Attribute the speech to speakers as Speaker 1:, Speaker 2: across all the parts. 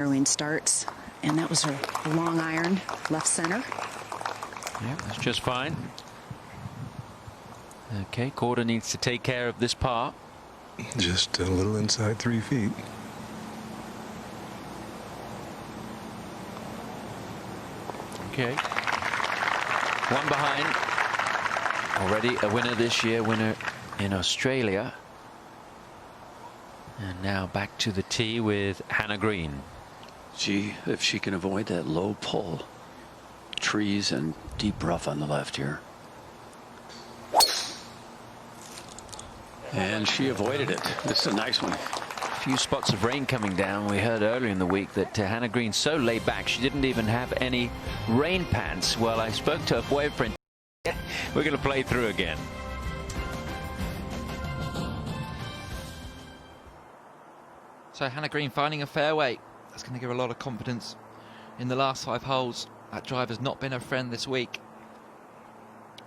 Speaker 1: Hyun starts, and that was a long iron left center.
Speaker 2: Yeah, that's just fine. Okay, Korda needs to take care of this par.
Speaker 3: Just a little inside 3 feet.
Speaker 2: Okay. One behind. Already a winner this year, winner in Australia. And now back to the tee with Hannah Green.
Speaker 4: If she can avoid that low pull, trees and deep rough on the left here. And she avoided it. This is a nice one.
Speaker 2: A few spots of rain coming down. We heard earlier in the week that Hannah Green's so laid back she didn't even have any rain pants. Well, I spoke to her boyfriend. We're going to play through again.
Speaker 5: So Hannah Green finding a fairway. That's going to give her a lot of confidence in the last 5 holes. That drive has not been her friend this week.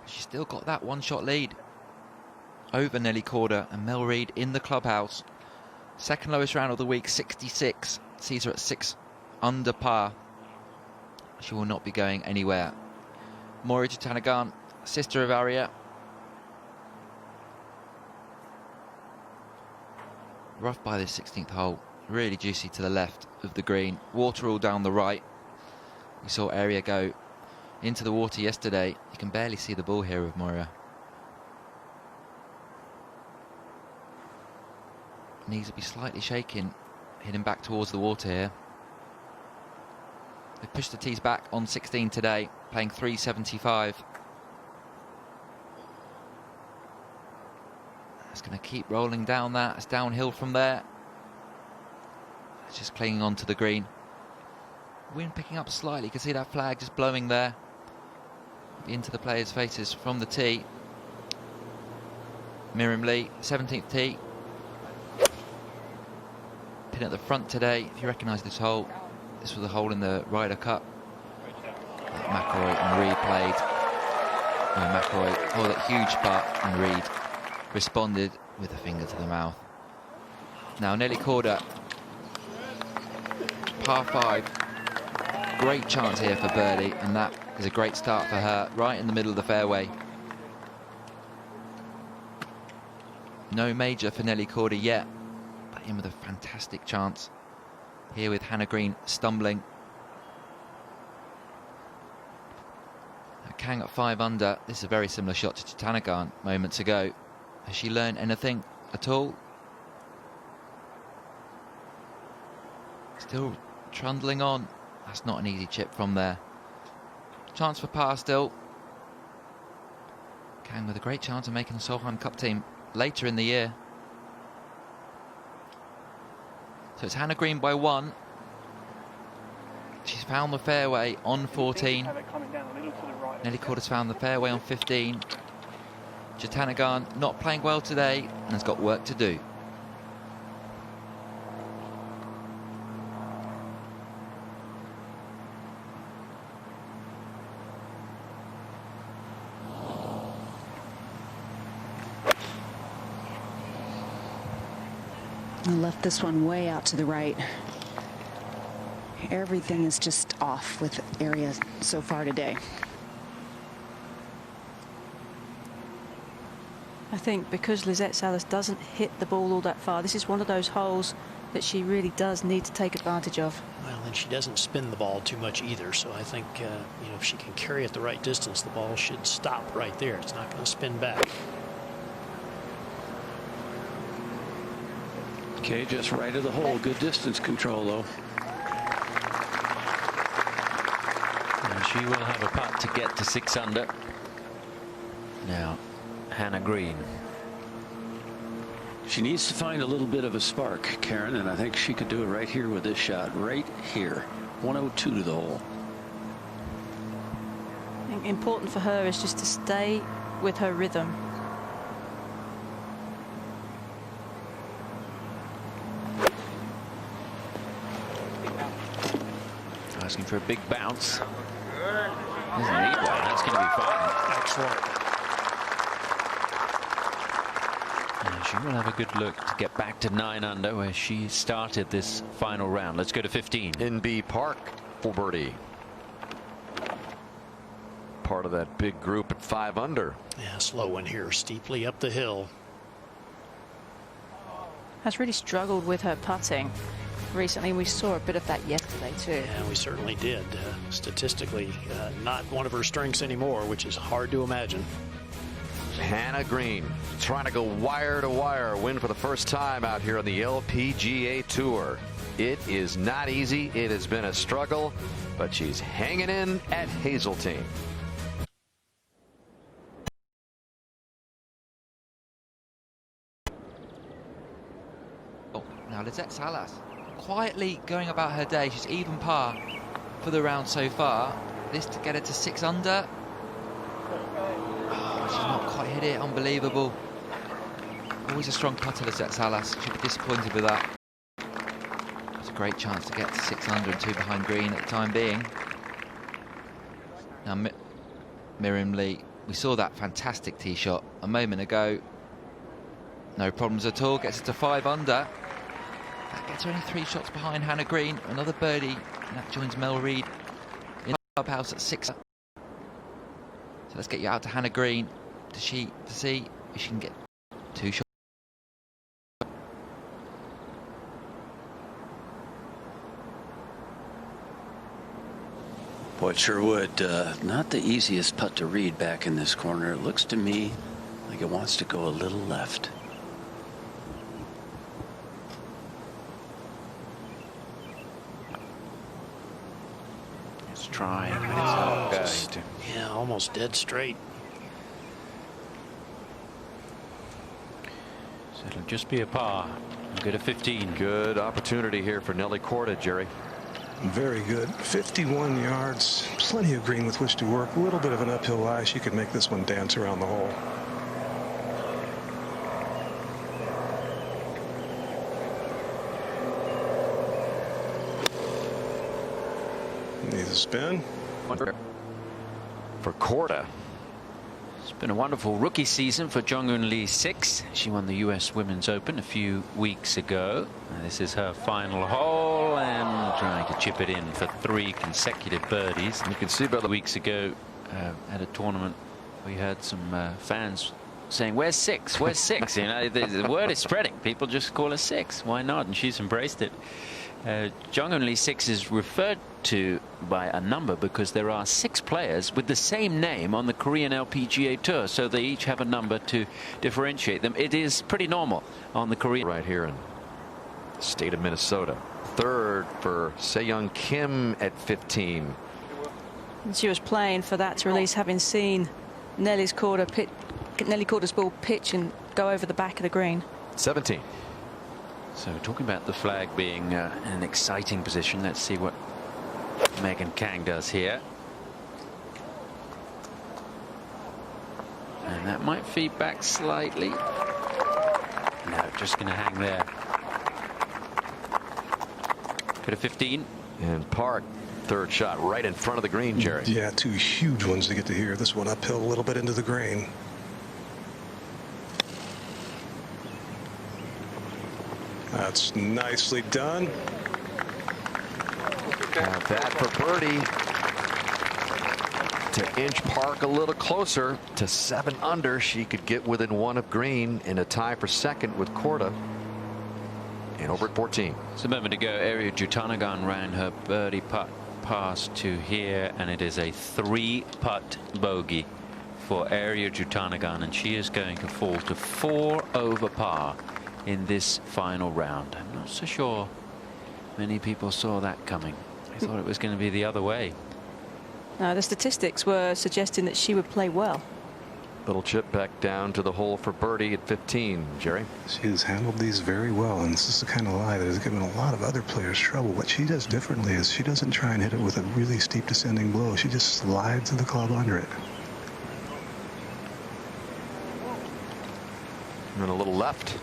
Speaker 5: She's still got that one-shot lead over Nelly Korda and Mel Reid in the clubhouse. Second lowest round of the week, 66. Sees her at 6 under par. She will not be going anywhere. Mori Jitanagarn, sister of Arya. Rough by this 16th hole. Really juicy to the left of the green. Water all down the right. We saw Arya go into the water yesterday. You can barely see the ball here of Moira. Knees will be slightly shaking, heading back towards the water here. They've pushed the tees back on 16 today, playing 375. It's going to keep rolling down that. It's downhill from there. It's just clinging onto the green. Wind picking up slightly. You can see that flag just blowing there into the players' faces from the tee. Miriam Lee, 17th tee. Pin at the front today. If you recognise this hole, this was the hole in the Ryder Cup that McIlroy and Reid played. McIlroy, that huge putt, and Reid responded with a finger to the mouth. Now Nelly Korda, par 5, great chance here for birdie, and that is a great start for her, right in the middle of the fairway. No major for Nelly Korda yet, but in with a fantastic chance here with Hannah Green stumbling. Kang at 5 under. This is a very similar shot to Jitanagarn moments ago. Has she learned anything at all? Still trundling on. That's not an easy chip from there. Chance for par still. Kang with a great chance of making the Solheim Cup team later in the year. So it's Hannah Green by 1. She's found the fairway on 14. Nelly Korda's found the fairway on 15. Jitanagarn not playing well today and has got work to do.
Speaker 1: I left this one way out to the right. Everything is just off with Arya so far today.
Speaker 6: I think because Lizette Salas doesn't hit the ball all that far, this is one of those holes that she really does need to take advantage of.
Speaker 7: Well, and she doesn't spin the ball too much either, so I think if she can carry it the right distance, the ball should stop right there. It's not going to spin back.
Speaker 4: Okay, just right of the hole. Good distance control, though.
Speaker 2: And she will have a putt to get to 6 under. Now, Hannah Green.
Speaker 4: She needs to find a little bit of a spark, Karen, and I think she could do it right here with this shot, right here. 102 to the hole.
Speaker 6: I think important for her is just to stay with her rhythm.
Speaker 2: Asking for a big bounce. Doesn't need one. That's going to be fine.
Speaker 7: Excellent.
Speaker 2: And she will have a good look to get back to 9 under where she started this final round. Let's go to 15.
Speaker 8: In B Park for birdie. Part of that big group at 5 under.
Speaker 7: Yeah, slow one here, steeply up the hill.
Speaker 6: Has really struggled with her putting recently. We saw a bit of that yesterday too.
Speaker 7: Yeah, we certainly did. Statistically, not one of her strengths anymore, which is hard to imagine.
Speaker 8: Hannah Green trying to go wire to wire, win for the first time out here on the LPGA Tour. It is not easy. It has been a struggle, but she's hanging in at Hazeltine.
Speaker 5: Oh, now Lizette Salas quietly going about her day. She's even par for the round so far. This to get her to 6 under. Oh, she's not quite hit it. Unbelievable. Always a strong putter, Lizette Salas. She'll be disappointed with that. It's a great chance to get to 6 under and 2 behind green at the time being. Now Miriam Lee, we saw that fantastic tee shot a moment ago. No problems at all. Gets it to 5 under. That gets her only 3 shots behind Hannah Green. Another birdie, and that joins Mel Reid in the clubhouse at 6. So let's get you out to Hannah Green to see if she can get 2 shots.
Speaker 4: Boy, it sure would. Not the easiest putt to read back in this corner. It looks to me like it wants to go a little left.
Speaker 2: It's trying, but it's not going to.
Speaker 7: Yeah, almost dead straight.
Speaker 2: So it'll just be a par. We'll go to 15.
Speaker 8: Good opportunity here for Nelly Korda, Jerry.
Speaker 3: Very good. 51 yards. Plenty of green with which to work. A little bit of an uphill lie. She could make this one dance around the hole. Needs a spin.
Speaker 8: For Korda.
Speaker 2: It's been a wonderful rookie season for Jong-un Lee 6. She won the US Women's Open a few weeks ago. This is her final hole and trying to chip it in for 3 consecutive birdies.
Speaker 8: You can see by the
Speaker 2: weeks ago at a tournament we had some fans saying, where's 6? Where's 6? You know, the word is spreading. People just call her 6. Why not? And she's embraced it. Jong-un Lee 6 is referred to by a number because there are 6 players with the same name on the Korean LPGA Tour, so they each have a number to differentiate them. It is pretty normal on the Korean.
Speaker 8: Right here in the state of Minnesota. 3rd for Se-young Kim at 15.
Speaker 6: And she was playing for that to release, having seen Nelly Korda's ball pitch and go over the back of the green.
Speaker 8: 17.
Speaker 2: So talking about the flag being in an exciting position, let's see what Megan Kang does here. And that might feed back slightly. No, just going to hang there. Go to 15.
Speaker 8: And Park, 3rd shot right in front of the green, Jerry.
Speaker 3: Yeah, 2 huge ones to get to here. This one uphill a little bit into the green. That's nicely done.
Speaker 8: Now that for birdie to inch Park a little closer to 7 under. She could get within 1 of green in a tie for 2nd with Korda. And over at 14.
Speaker 2: So a moment ago, Ariya Jutanugarn ran her birdie putt past to here, and it is a 3-putt bogey for Ariya Jutanugarn, and she is going to fall to 4 over par in this final round. I'm not so sure many people saw that coming. I thought it was going to be the other way.
Speaker 6: The statistics were suggesting that she would play well.
Speaker 8: Little chip back down to the hole for birdie at 15, Jerry.
Speaker 3: She has handled these very well, and this is the kind of lie that has given a lot of other players trouble. What she does differently is she doesn't try and hit it with a really steep descending blow. She just slides the club under it.
Speaker 8: And a little left.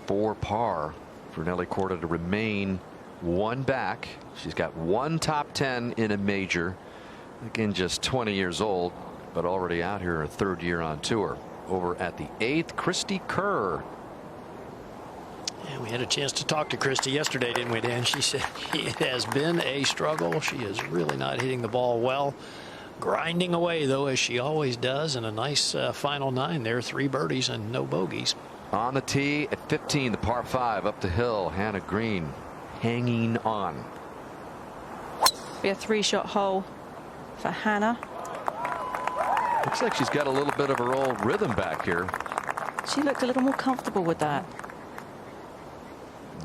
Speaker 8: 4 par for Nelly Korda to remain 1 back. She's got 1 top 10 in a major. Again, just 20 years old, but already out here her 3rd year on tour. over at the 8th. Christy Kerr.
Speaker 7: And we had a chance to talk to Christy yesterday, didn't we, Dan? She said it has been a struggle. She is really not hitting the ball well. Grinding away, though, as she always does, and a nice final 9 there. 3 birdies and no bogeys.
Speaker 8: On the tee at 15, the par 5 up the hill. Hannah Green hanging on.
Speaker 6: Be a 3-shot hole for Hannah.
Speaker 8: Looks like she's got a little bit of her old rhythm back here.
Speaker 6: She looked a little more comfortable with that.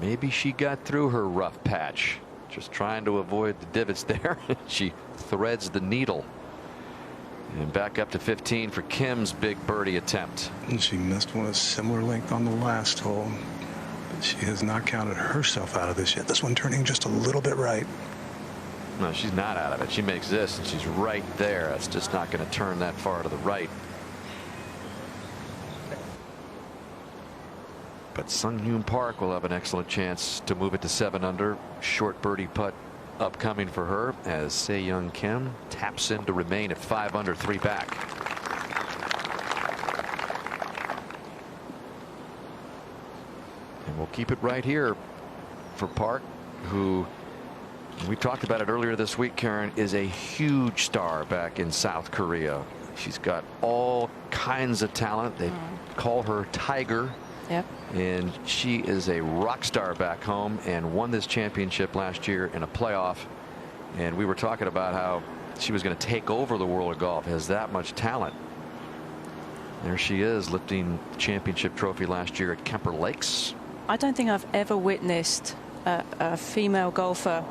Speaker 8: Maybe she got through her rough patch, just trying to avoid the divots there. She threads the needle. And back up to 15 for Kim's big birdie attempt.
Speaker 3: And she missed one of similar length on the last hole. But she has not counted herself out of this yet. This one turning just a little bit right.
Speaker 8: No, she's not out of it. She makes this, and she's right there. It's just not going to turn that far to the right. But Sung Hyun Park will have an excellent chance to move it to 7 under. Short birdie putt upcoming for her as Se-Young Kim taps in to remain at 5 under, 3 back. And we'll keep it right here for Park, who, we talked about it earlier this week, Karen, is a huge star back in South Korea. She's got all kinds of talent. They call her Tiger.
Speaker 6: Yep.
Speaker 8: And she is a rock star back home and won this championship last year in a playoff. And we were talking about how she was going to take over the world of golf. Has that much talent. There she is, lifting the championship trophy last year at Kemper Lakes.
Speaker 6: I don't think I've ever witnessed a female golfer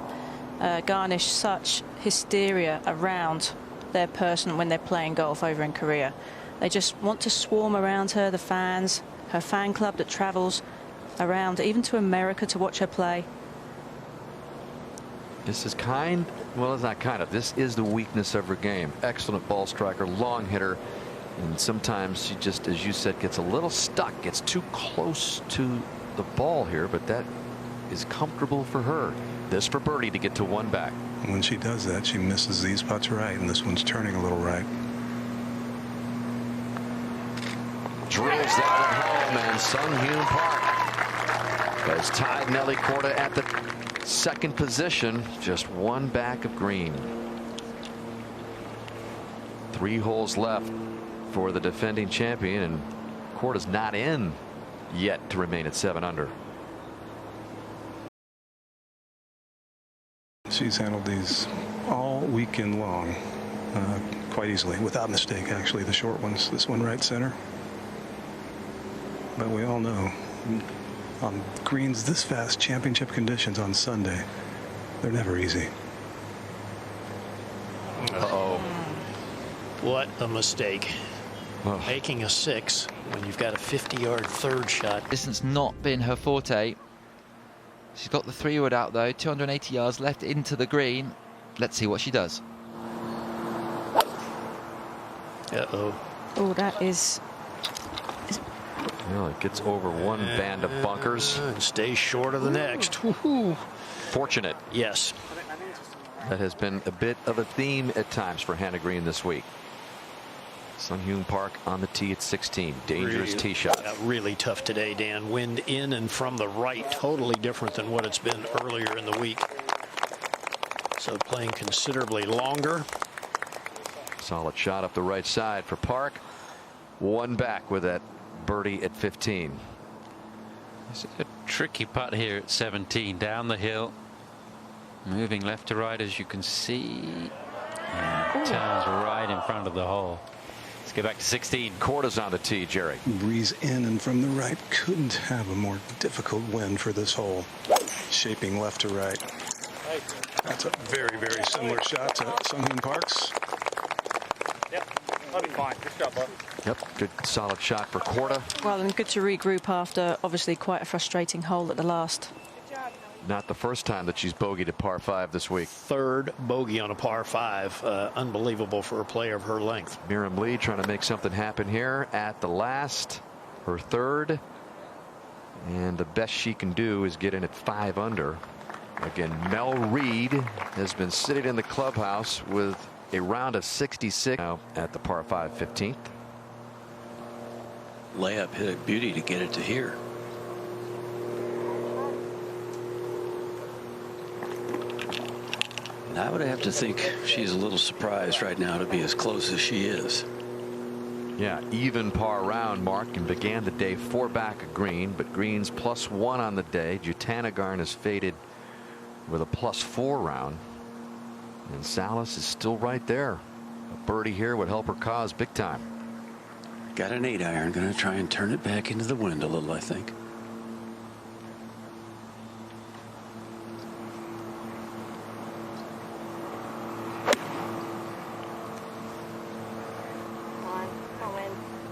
Speaker 6: garnish such hysteria around their person when they're playing golf over in Korea. They just want to swarm around her, the fans, her fan club that travels around even to America to watch her play.
Speaker 8: This is well, it's not kind of. This is the weakness of her game. Excellent ball striker, long hitter, and sometimes she just, as you said, gets a little stuck, gets too close to the ball here, but that is comfortable for her. This for birdie to get to 1 back.
Speaker 3: When she does that, she misses these putts right, and this one's turning a little right.
Speaker 8: Drills that one home, and Sung Hyun Park has tied Nelly Korda at the 2nd position, just 1 back of green. 3 holes left for the defending champion, and Korda's not in yet to remain at 7 under.
Speaker 3: She's handled these all weekend long quite easily, without mistake, actually. The short ones, this one right center. But we all know on greens this fast, championship conditions on Sunday, they're never easy.
Speaker 8: Uh-oh.
Speaker 7: What a mistake.
Speaker 8: Oh.
Speaker 7: Making a 6 when you've got a 50-yard 3rd shot.
Speaker 5: Distance not been her forte. She's got the 3-wood out though, 280 yards left into the green. Let's see what she does.
Speaker 7: Uh-oh.
Speaker 6: Oh, that is.
Speaker 8: Well, it gets over one band of bunkers.
Speaker 7: And stays short of the next. Woo-hoo.
Speaker 8: Fortunate.
Speaker 7: Yes.
Speaker 8: That has been a bit of a theme at times for Hannah Green this week. Sung Hyun Park on the tee at 16. Dangerous tee shot.
Speaker 7: Really tough today, Dan. Wind in and from the right. Totally different than what it's been earlier in the week. So playing considerably longer.
Speaker 8: Solid shot up the right side for Park. 1 back with that birdie at 15.
Speaker 2: This is a tricky putt here at 17. Down the hill. Moving left to right, as you can see. And turns right in front of the hole. Let's get back to 16.
Speaker 8: Korda's on the tee, Jerry.
Speaker 3: Breeze in and from the right. Couldn't have a more difficult wind for this hole. Shaping left to right. That's a very, very similar shot to Sung Hyun Park's.
Speaker 9: That'll be fine. Good job, bud.
Speaker 8: Yep, good solid shot for Korda.
Speaker 6: Well, and good to regroup after obviously quite a frustrating hole at the last.
Speaker 8: Not the first time that she's bogeyed at par 5 this week.
Speaker 7: 3rd bogey on a par 5. Unbelievable for a player of her length.
Speaker 8: Miriam Lee trying to make something happen here at the last. Her 3rd. And the best she can do is get in at 5 under. Again, Mel Reed has been sitting in the clubhouse with a round of 66 now at the par 5 15th.
Speaker 4: layup hit a beauty to get it to here. And I would have to think she's a little surprised right now to be as close as she is.
Speaker 8: Yeah, even par round, Mark, and began the day 4 back of Green, but Green's +1 on the day. Jutanagarn is faded with a +4 round, and Salas is still right there. A birdie here would help her cause big time.
Speaker 4: Got an 8-iron, going to try and turn it back into the wind a little, I think.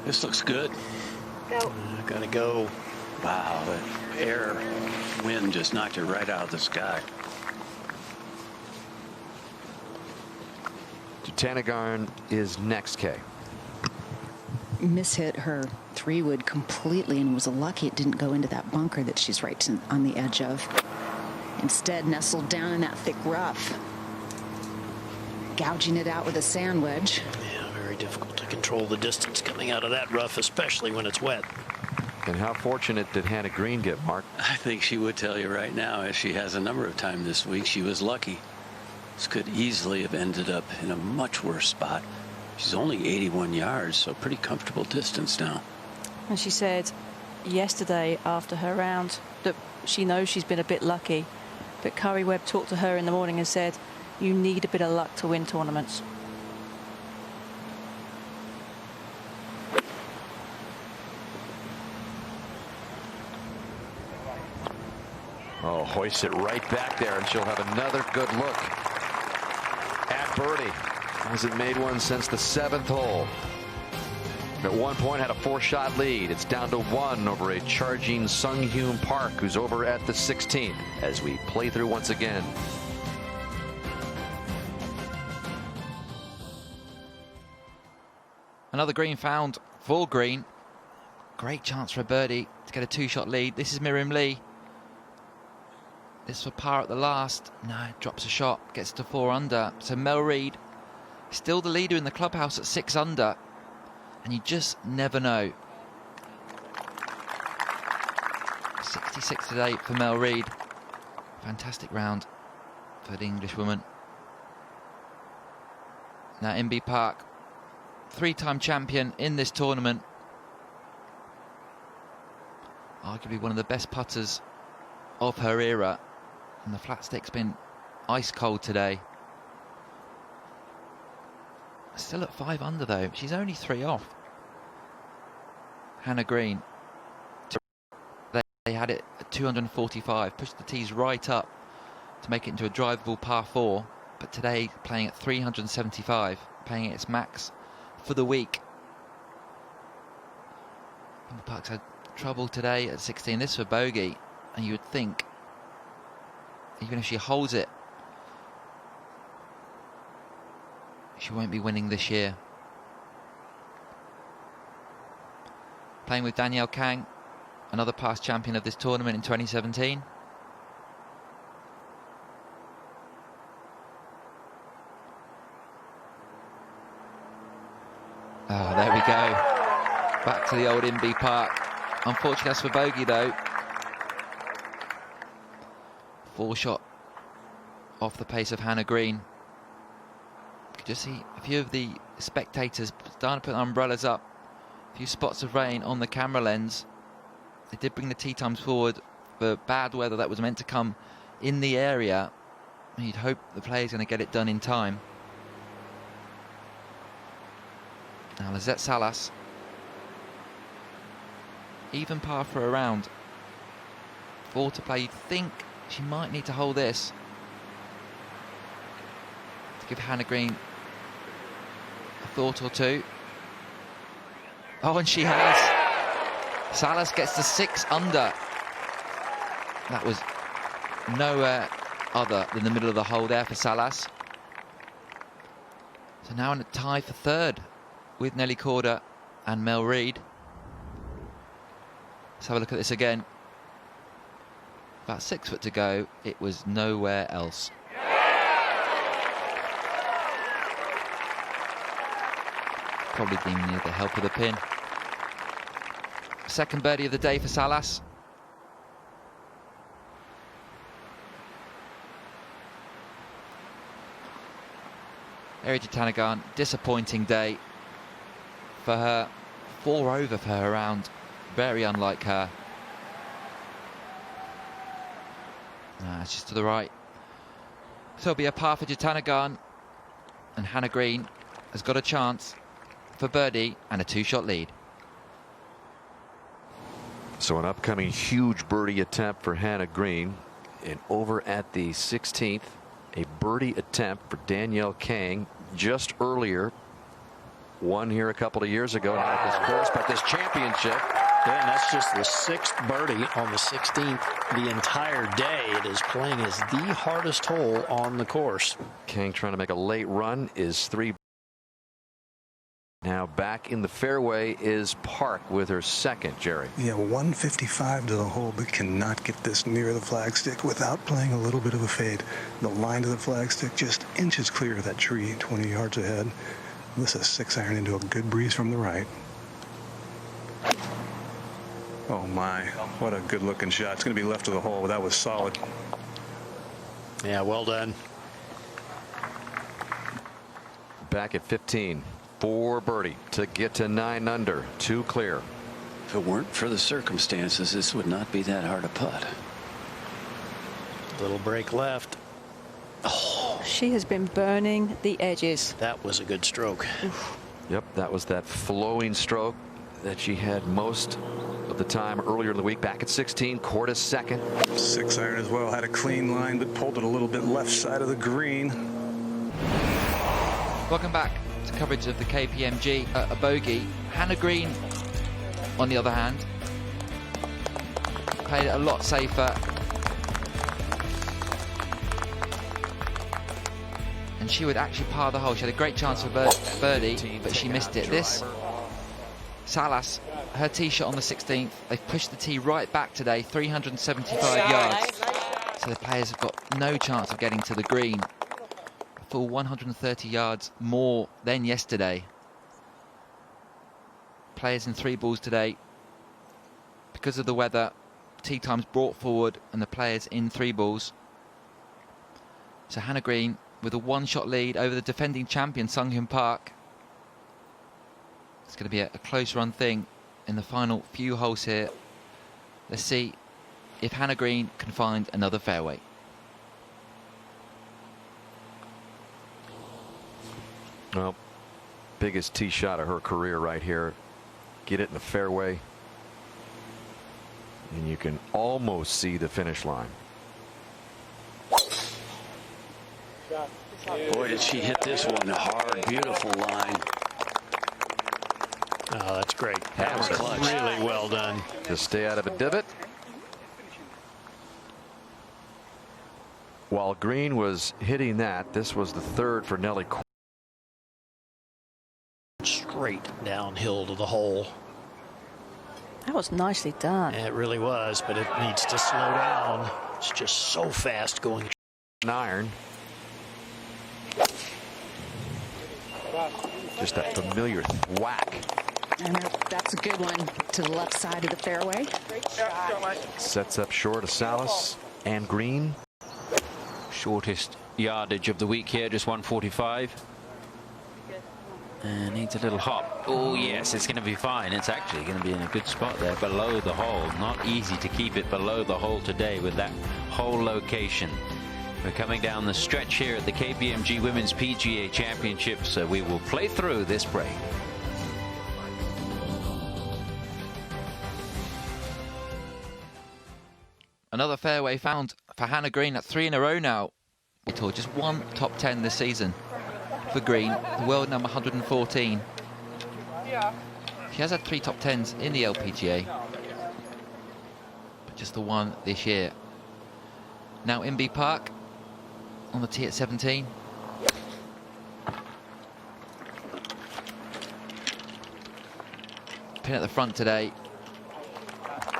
Speaker 4: This looks good.
Speaker 9: Go.
Speaker 4: Gotta go. Wow, that air wind just knocked it right out of the sky.
Speaker 8: Jutanagarn is next, Kay.
Speaker 1: Mishit her 3-wood completely and was lucky it didn't go into that bunker that she's right on the edge of. Instead, nestled down in that thick rough, gouging it out with a sand wedge.
Speaker 7: Yeah, very difficult to control the distance coming out of that rough, especially when it's wet.
Speaker 8: And how fortunate did Hannah Green get, Mark?
Speaker 4: I think she would tell you right now, as she has a number of times this week, she was lucky. This could easily have ended up in a much worse spot. She's only 81 yards, so pretty comfortable distance now.
Speaker 6: And she said yesterday after her round that she knows she's been a bit lucky, but Curry Webb talked to her in the morning and said, you need a bit of luck to win tournaments.
Speaker 8: Oh, hoists it right back there, and she'll have another good look at birdie. Hasn't made one since the 7th hole. At one point had a 4-shot lead. It's down to 1 over a charging Hyun Park, who's over at the 16th as we play through once again.
Speaker 5: Another green found for Green. Great chance for a birdie to get a 2-shot lead. This is Miriam Lee. This for par at the last. No, drops a shot, gets to 4 under. So Mel Reid, still the leader in the clubhouse at 6 under. And you just never know. 66 today for Mel Reid. Fantastic round for the Englishwoman. Now Inbee Park, 3-time champion in this tournament. Arguably one of the best putters of her era. And the flat stick's been ice cold today. Still at 5 under though. She's only 3 off. Hannah Green. They had it at 245. Pushed the tees right up to make it into a drivable par 4. But today playing at 375. Playing its max for the week. Inbee Park's had trouble today at 16. This for bogey. And you would think, even if she holds it, she won't be winning this year. Playing with Danielle Kang, another past champion of this tournament in 2017. Oh, there we go. Back to the old Inbee Park. Unfortunately, that's for bogey though. 4-shot off the pace of Hannah Green. You could just see a few of the spectators starting to put umbrellas up. A few spots of rain on the camera lens. They did bring the tee times forward for bad weather that was meant to come in the area. And you'd hope the player's going to get it done in time. Now Lizette Salas. Even par for a round. 4 to play. You'd think she might need to hold this to give Hannah Green a thought or two. Oh, and she has. Salas gets to 6 under. That was nowhere other than the middle of the hole there for Salas. So now in a tie for 3rd with Nelly Corder and Mel Reid. Let's have a look at this again. About 6 foot to go. It was nowhere else. Probably been near the help of the pin. Second birdie of the day for Salas. Eri Jatanagarn, disappointing day for her. 4 over for her round. Very unlike her. It's just to the right. So it'll be a par for Jatanagarn. And Hannah Green has got a chance for birdie and a 2-shot lead.
Speaker 8: So an upcoming huge birdie attempt for Hannah Green. And over at the 16th, a birdie attempt for Danielle Kang just earlier. Won here a couple of years ago, not at this course, but this championship.
Speaker 7: Yeah, and that's just the 6th birdie on the 16th the entire day. It is playing as the hardest hole on the course.
Speaker 8: Kang trying to make a late run is 3. Now back in the fairway is Park with her second, Jerry.
Speaker 3: Yeah, 155 to the hole, but cannot get this near the flagstick without playing a little bit of a fade. The line to the flagstick just inches clear of that tree, 20 yards ahead. This is 6-iron into a good breeze from the right. Oh my, what a good looking shot. It's going to be left of the hole. That was solid.
Speaker 7: Yeah, well done.
Speaker 8: Back at 15. 4 birdie to get to 9 under. 2 clear.
Speaker 4: If it weren't for the circumstances, this would not be that hard a putt.
Speaker 7: Little break left.
Speaker 6: Oh, she has been burning the edges.
Speaker 7: That was a good stroke.
Speaker 6: Oof.
Speaker 8: Yep, that was that flowing stroke that she had most of the time earlier in the week. Back at 16, Cordes second.
Speaker 3: 6-iron as well. Had a clean line, but pulled it a little bit left side of the green.
Speaker 5: Welcome back to coverage of the KPMG. A bogey. Hannah Green, on the other hand, played it a lot safer. And she would actually par the hole. She had a great chance for birdie, but she missed it. This Salas, her tee shot on the 16th. They've pushed the tee right back today, 375 yards. So the players have got no chance of getting to the green. A full 130 yards more than yesterday. Players in 3 balls today. Because of the weather, tee times brought forward and the players in 3 balls. So Hannah Green with a 1-shot lead over the defending champion Sung-Hyun Park. It's going to be a close run thing in the final few holes here. Let's see if Hannah Green can find another fairway.
Speaker 8: Well, biggest tee shot of her career right here. Get it in the fairway, and you can almost see the finish line.
Speaker 4: Boy, did she hit this one hard. Beautiful line.
Speaker 7: Oh, that's great. That was
Speaker 4: clutch.
Speaker 7: Really well done.
Speaker 8: To stay out of a divot. While Green was hitting that, this was the 3rd for Nelly.
Speaker 7: Straight downhill to the hole.
Speaker 6: That was nicely done.
Speaker 7: It really was, but it needs to slow down. It's just so fast going.
Speaker 8: An iron. Just that familiar whack.
Speaker 1: And that's a good one to the left side of the fairway.
Speaker 8: Sets up short of Salas and Green.
Speaker 2: Shortest yardage of the week here, just 145. And needs a little hop. Oh yes, it's going to be fine. It's actually going to be in a good spot there below the hole. Not easy to keep it below the hole today with that hole location. We're coming down the stretch here at the KPMG Women's PGA Championship, so we will play through this break.
Speaker 5: Another fairway found for Hannah Green at 3 in a row now. Just 1 top 10 this season for Green, the world number 114. She has had 3 top 10s in the LPGA, but just the 1 this year. Now Inbee Park on the tee at 17. Pin at the front today,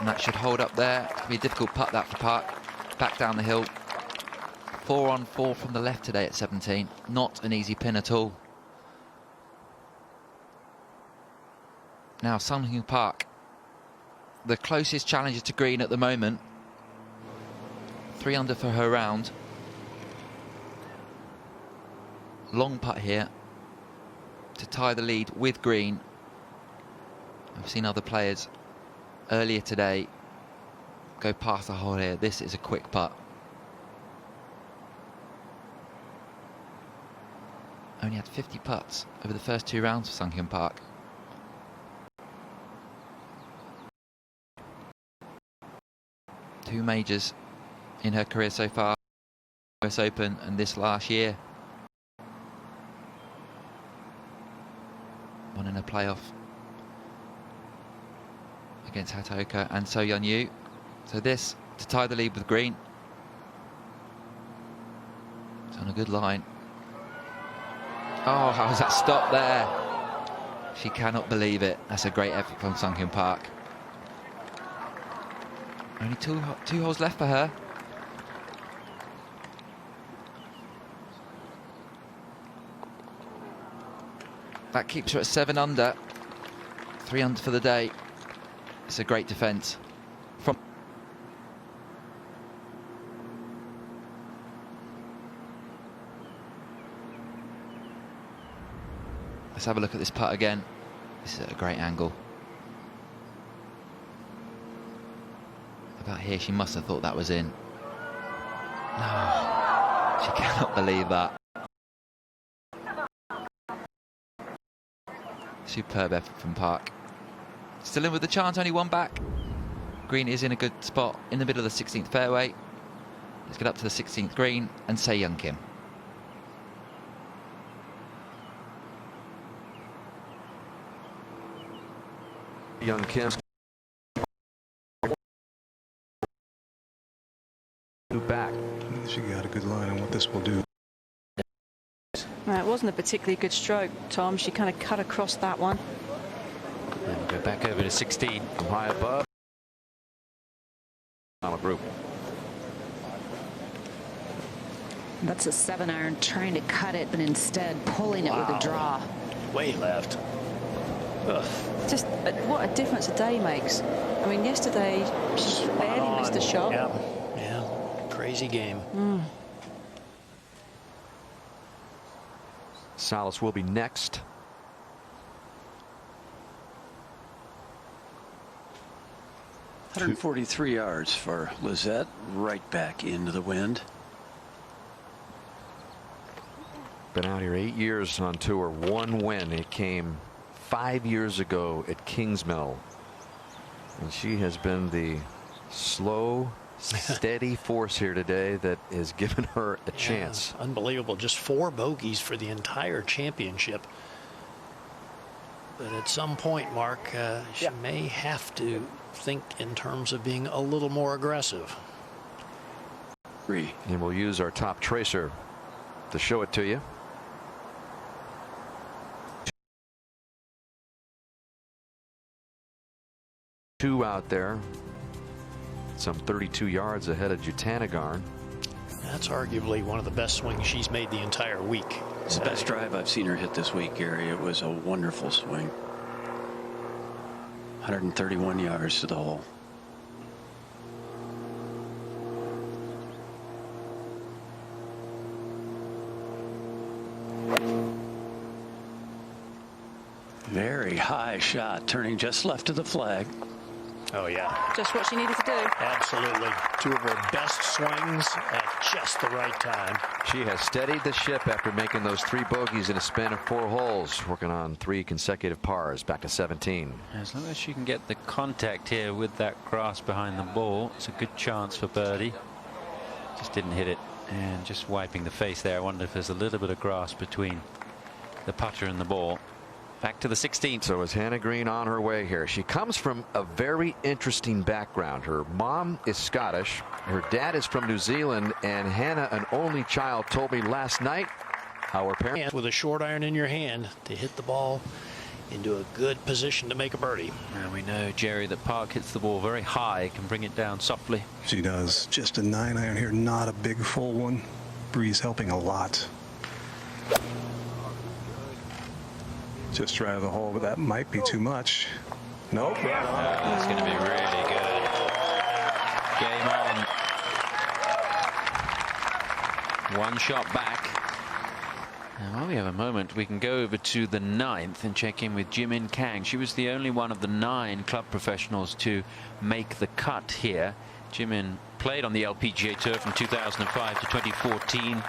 Speaker 5: and that should hold up there. It's going to be a difficult putt that for Park. Back down the hill. 4 on 4 from the left today at 17. Not an easy pin at all. Now Sung-Hyun Park the closest challenger to green at the moment. 3 under for her round. Long putt here to tie the lead with green. I've seen other players earlier today go past the hole here. This is a quick putt. Only had 50 putts over the first 2 rounds for Sun Hyun Park. Two majors in her career so far, US Open and this last year. One in a playoff against Hataoka and So Yeon Yu. So this to tie the lead with green. It's on a good line. Oh, how was that stop there? She cannot believe it. That's a great effort from Sun Hyun Park. Only two holes left for her. That keeps her at 7 under. 3 under for the day. It's a great defence. Let's have a look at this putt again. This is at a great angle. About here, she must have thought that was in. No, she cannot believe that. Superb effort from Park. Still in with the chance, only 1 back. Green is in a good spot in the middle of the 16th fairway. Let's get up to the 16th green and say Young Kim.
Speaker 8: Young Kim. Back.
Speaker 3: She got a good line on what this will do.
Speaker 6: It wasn't a particularly good stroke, Tom. She kind of cut across that one.
Speaker 2: And go back over to 16.
Speaker 8: From high above. On a group.
Speaker 1: That's a 7-iron trying to cut it, but instead pulling it with a draw.
Speaker 7: Way left. Ugh.
Speaker 6: Just what a difference a day makes. I mean, yesterday she barely missed a shot.
Speaker 7: Yeah, yeah. Crazy game.
Speaker 8: Salas will be next.
Speaker 4: $143 yards for Lizette, right back into the wind.
Speaker 8: Been out here 8 years on tour. 1 win. It came 5 years ago at Kingsmill. And she has been the slow, steady force here today that has given her a chance.
Speaker 7: Unbelievable. Just 4 bogeys for the entire championship. But at some point, Mark, she may have to think in terms of being a little more aggressive.
Speaker 8: And we'll use our top tracer to show it to you. Two out there, some 32 yards ahead of Jutanagarn.
Speaker 7: That's arguably one of the best swings she's made the entire week.
Speaker 4: It's the best drive I've seen her hit this week, Gary. It was a wonderful swing. 131 yards to the hole. Very high shot, turning just left of the flag.
Speaker 7: Oh, yeah.
Speaker 6: Just what she needed to do.
Speaker 7: Absolutely. 2 of her best swings at just the right time.
Speaker 8: She has steadied the ship after making those 3 bogeys in a span of 4 holes, working on 3 consecutive pars, back to 17.
Speaker 2: As long as she can get the contact here with that grass behind the ball, it's a good chance for birdie. Just didn't hit it, and just wiping the face there. I wonder if there's a little bit of grass between the putter and the ball. Back to the 16th.
Speaker 8: So is Hannah Green on her way here? She comes from a very interesting background. Her mom is Scottish. Her dad is from New Zealand. And Hannah, an only child, told me last night how her parents...
Speaker 7: With a short iron in your hand to hit the ball into a good position to make a birdie.
Speaker 2: And we know, Jerry, that Park hits the ball very high, can bring it down softly.
Speaker 3: She does. Just a 9-iron here, not a big full one. Breeze helping a lot. Just right of the hole, but that might be too much. Nope.
Speaker 2: That's going to be really good. Game on. One shot back. Now, while we have a moment, we can go over to the 9th and check in with Jimin Kang. She was the only one of the 9 club professionals to make the cut here. Jimin played on the LPGA Tour from 2005 to 2014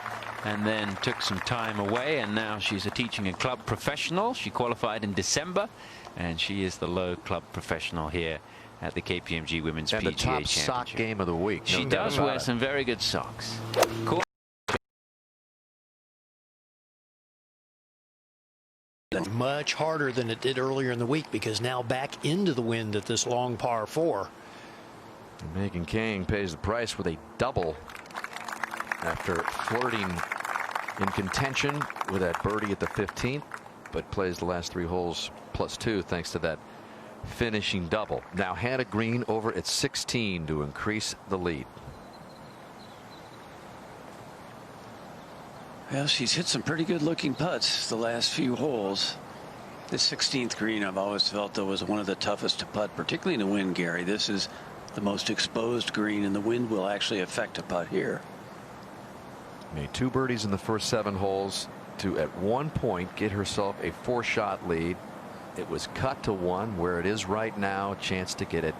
Speaker 2: and then took some time away, and now she's a teaching and club professional. She qualified in December, and she is the low club professional here at the KPMG Women's PGA
Speaker 8: And the top
Speaker 2: Championship.
Speaker 8: sock game of the week.
Speaker 2: She does wear some very good socks. Cool.
Speaker 7: Much harder than it did earlier in the week, because now back into the wind at this long par 4.
Speaker 8: And Megan Kang pays the price with a double after flirting in contention with that birdie at the 15th, but plays the last 3 holes +2 thanks to that finishing double. Now Hannah Green over at 16 to increase the lead.
Speaker 4: Well, she's hit some pretty good looking putts the last few holes. This 16th green, I've always felt, though, was one of the toughest to putt, particularly in the wind, Gary. This is the most exposed green, and the wind will actually affect a putt here.
Speaker 8: Made 2 birdies in the first 7 holes to at one point get herself a 4-shot lead. It was cut to 1 where it is right now. A chance to get it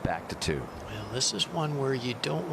Speaker 8: back to 2.
Speaker 7: Well, this is one where you don't